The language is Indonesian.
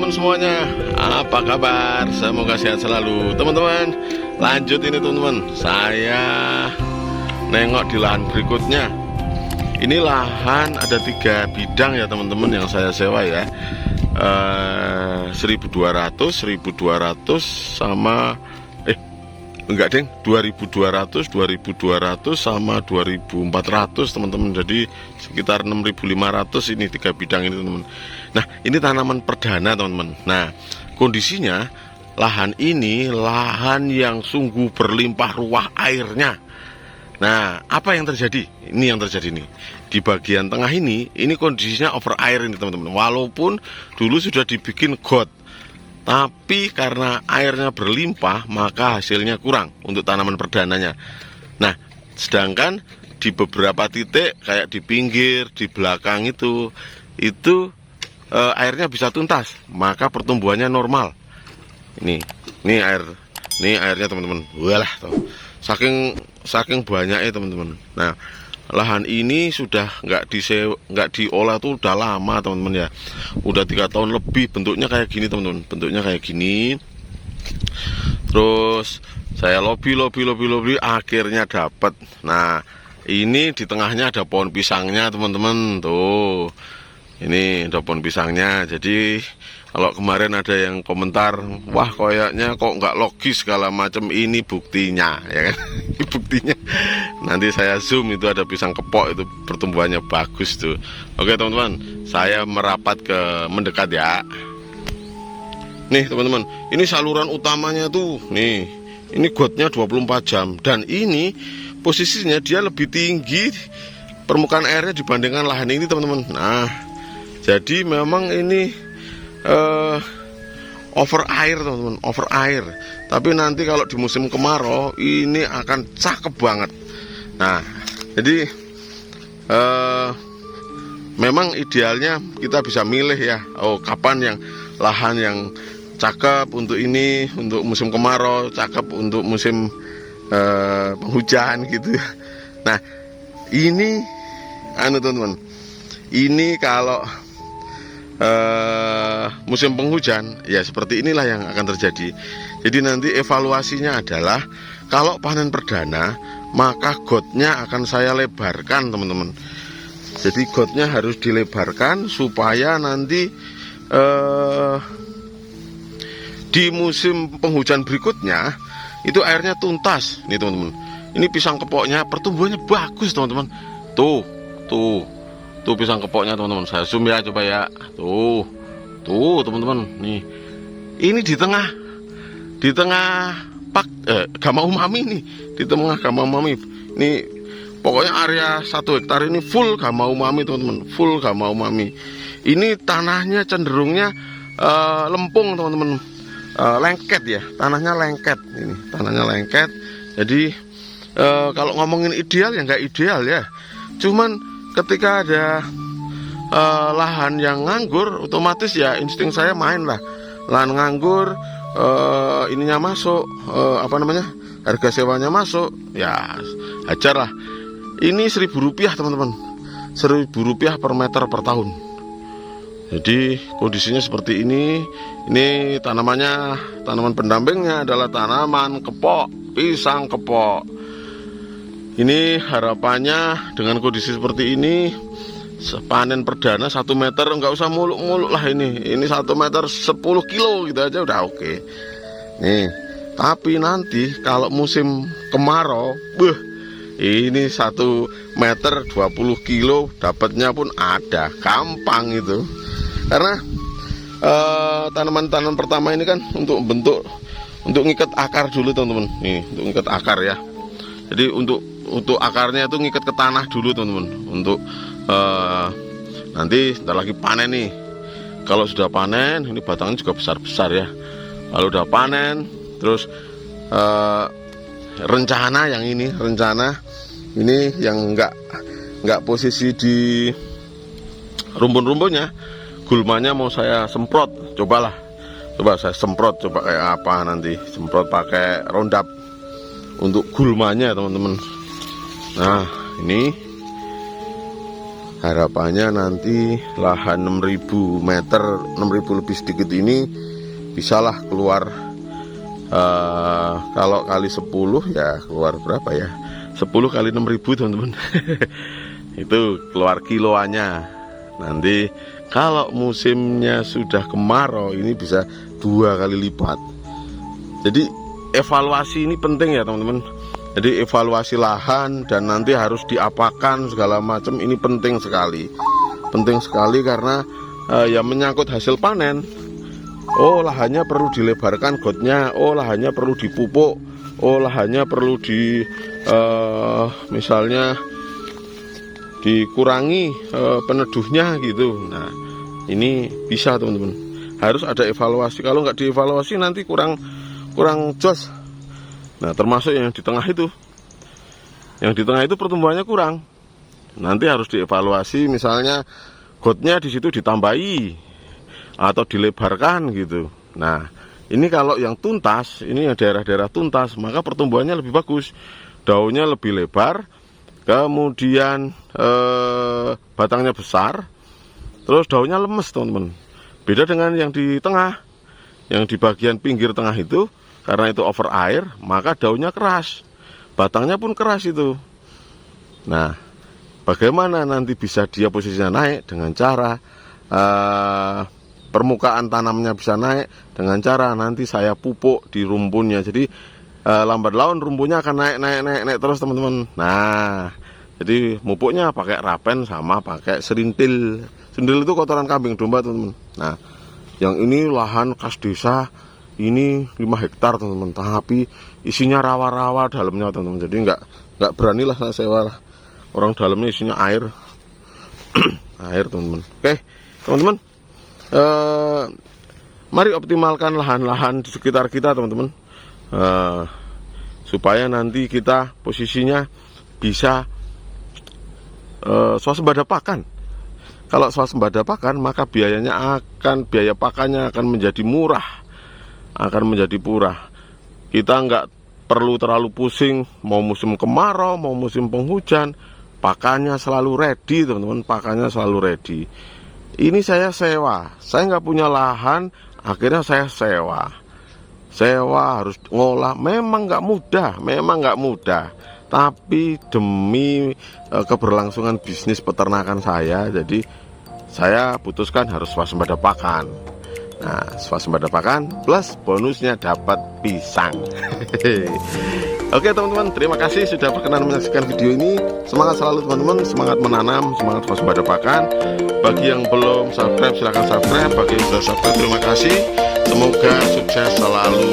teman-teman semuanya, apa kabar? Semoga sehat selalu teman-teman. Lanjut ini teman-teman, saya nengok di lahan berikutnya. Ini lahan ada 3 bidang ya teman-teman yang saya sewa ya. 1200 sama enggak deng, 2200 sama 2400 teman-teman. Jadi sekitar 6500 ini 3 bidang ini teman-teman. Nah, ini tanaman perdana teman-teman. Nah, kondisinya lahan ini lahan yang sungguh berlimpah ruah airnya. Nah, apa yang terjadi? Ini yang terjadi nih. Di bagian tengah ini kondisinya over air ini teman-teman. Walaupun dulu sudah dibikin got, tapi karena airnya berlimpah, maka hasilnya kurang untuk tanaman perdananya. Nah, sedangkan di beberapa titik kayak di pinggir, di belakang itu airnya bisa tuntas, maka pertumbuhannya normal. Ini airnya teman-teman. Walah, tuh. Saking banyaknya teman-teman. Nah, lahan ini sudah nggak diolah tuh udah lama teman-teman ya, udah 3 tahun lebih. Bentuknya kayak gini teman-teman, bentuknya kayak gini. Terus saya lobby akhirnya dapat. Nah, ini di tengahnya ada pohon pisangnya teman-teman tuh. Ini ada pohon pisangnya. Jadi kalau kemarin ada yang komentar, wah kayaknya kok nggak logis segala macam, ini buktinya ya kan. Buktinya nanti saya zoom, itu ada pisang kepok, itu pertumbuhannya bagus tuh. Oke teman-teman, saya merapat mendekat ya. Nih teman-teman, ini saluran utamanya tuh nih, ini gotnya 24 jam, dan ini posisinya dia lebih tinggi permukaan airnya dibandingkan lahan ini teman-teman. Nah, jadi memang ini over air teman-teman, over air. Tapi nanti kalau di musim kemarau ini akan cakep banget. Nah, jadi memang idealnya kita bisa milih ya, kapan yang lahan yang cakep untuk ini, untuk musim kemarau, cakep untuk musim penghujan gitu. Nah, ini teman-teman, ini kalau musim penghujan ya seperti inilah yang akan terjadi. Jadi nanti evaluasinya adalah kalau panen perdana, maka gotnya akan saya lebarkan teman-teman. Jadi gotnya harus dilebarkan supaya nanti di musim penghujan berikutnya itu airnya tuntas nih teman-teman. Ini pisang kepoknya pertumbuhannya bagus teman-teman. Tuh pisang kepoknya teman-teman. Saya zoom ya, coba ya. Tuh teman-teman. Nih, ini di tengah Gama Umami nih, di tengah Gama Umami. Ini pokoknya area 1 hektar ini full Gama Umami teman-teman, full Gama Umami. Ini tanahnya cenderungnya lempung teman-teman, lengket ya, tanahnya lengket. Ini tanahnya lengket. Jadi kalau ngomongin ideal ya nggak ideal ya. Cuman ketika ada lahan yang nganggur, otomatis ya insting saya main lah. Lahan nganggur, ininya masuk, harga sewanya masuk, ya hajar lah. Ini Rp1.000 teman-teman, Rp1.000 per meter per tahun. Jadi kondisinya seperti ini. Ini tanaman pendampingnya adalah tanaman kepok, pisang kepok. Ini harapannya dengan kondisi seperti ini, panen perdana 1 meter, nggak usah muluk-muluk lah ini 1 meter 10 kilo gitu aja udah oke. Nih, tapi nanti kalau musim kemarau, ini 1 meter 20 kilo dapatnya pun ada, gampang itu. Karena tanaman-tanaman pertama ini kan untuk ngikat akar dulu teman-teman. Nih, untuk ngikat akar ya. Jadi untuk akarnya itu ngikat ke tanah dulu teman-teman. Untuk nanti sebentar lagi panen nih. Kalau sudah panen, ini batangnya juga besar-besar ya. Kalau udah panen, terus rencana ini yang nggak posisi di rumpun-rumpunnya, gulmanya mau saya semprot. Coba saya semprot, coba kayak apa nanti. Semprot pakai Roundup untuk gulmanya teman-teman. Nah, ini harapannya nanti lahan 6.000 meter, 6.000 lebih sedikit ini bisalah keluar, kalau kali 10 ya keluar berapa ya, 10 kali 6.000 teman-teman. Itu keluar kiloannya. Nanti kalau musimnya sudah kemarau ini bisa 2 kali lipat. Jadi evaluasi ini penting ya teman-teman. Jadi evaluasi lahan dan nanti harus diapakan segala macam ini penting sekali. Penting sekali karena ya menyangkut hasil panen. Oh, lahannya perlu dilebarkan gotnya, oh lahannya perlu dipupuk, oh lahannya perlu misalnya dikurangi peneduhnya gitu. Nah, ini bisa teman-teman. Harus ada evaluasi. Kalau nggak dievaluasi nanti kurang jos. Nah, termasuk yang di tengah itu. Yang di tengah itu pertumbuhannya kurang. Nanti harus dievaluasi, misalnya gotnya di situ ditambahi atau dilebarkan gitu. Nah, ini kalau yang tuntas, ini yang daerah-daerah tuntas, maka pertumbuhannya lebih bagus. Daunnya lebih lebar, kemudian batangnya besar, terus daunnya lemes teman-teman. Beda dengan yang di tengah, yang di bagian pinggir tengah itu, karena itu over air, maka daunnya keras, batangnya pun keras itu. Nah, bagaimana nanti bisa dia posisinya naik? Dengan cara permukaan tanamnya bisa naik, dengan cara nanti saya pupuk di rumpunnya. Jadi lambat laun rumpunnya akan naik terus teman-teman. Nah, jadi pupuknya pakai rapen sama pakai serintil. Serintil itu kotoran kambing domba teman-teman. Nah, yang ini lahan kas desa, ini 5 hektar teman-teman, tapi isinya rawa-rawa dalamnya teman-teman. Jadi nggak beranilah saya sewa orang dalamnya isinya air. Air teman-teman. Oke teman-teman, mari optimalkan lahan-lahan di sekitar kita teman-teman, supaya nanti kita posisinya bisa swasembada pakan. Kalau swasembada pakan, maka biaya pakannya akan menjadi murah. Kita nggak perlu terlalu pusing mau musim kemarau mau musim penghujan, pakannya selalu ready teman-teman, pakannya selalu ready. Ini saya sewa, saya nggak punya lahan, akhirnya saya sewa harus ngolah. Memang nggak mudah, tapi demi keberlangsungan bisnis peternakan saya, jadi saya putuskan harus swasembada pakan. Nah, swasembada pakan plus bonusnya dapat pisang. Oke teman-teman, terima kasih sudah berkenan menyaksikan video ini. Semangat selalu teman-teman, semangat menanam, semangat swasembada pakan. Bagi yang belum subscribe silahkan subscribe, bagi yang sudah subscribe terima kasih. Semoga sukses selalu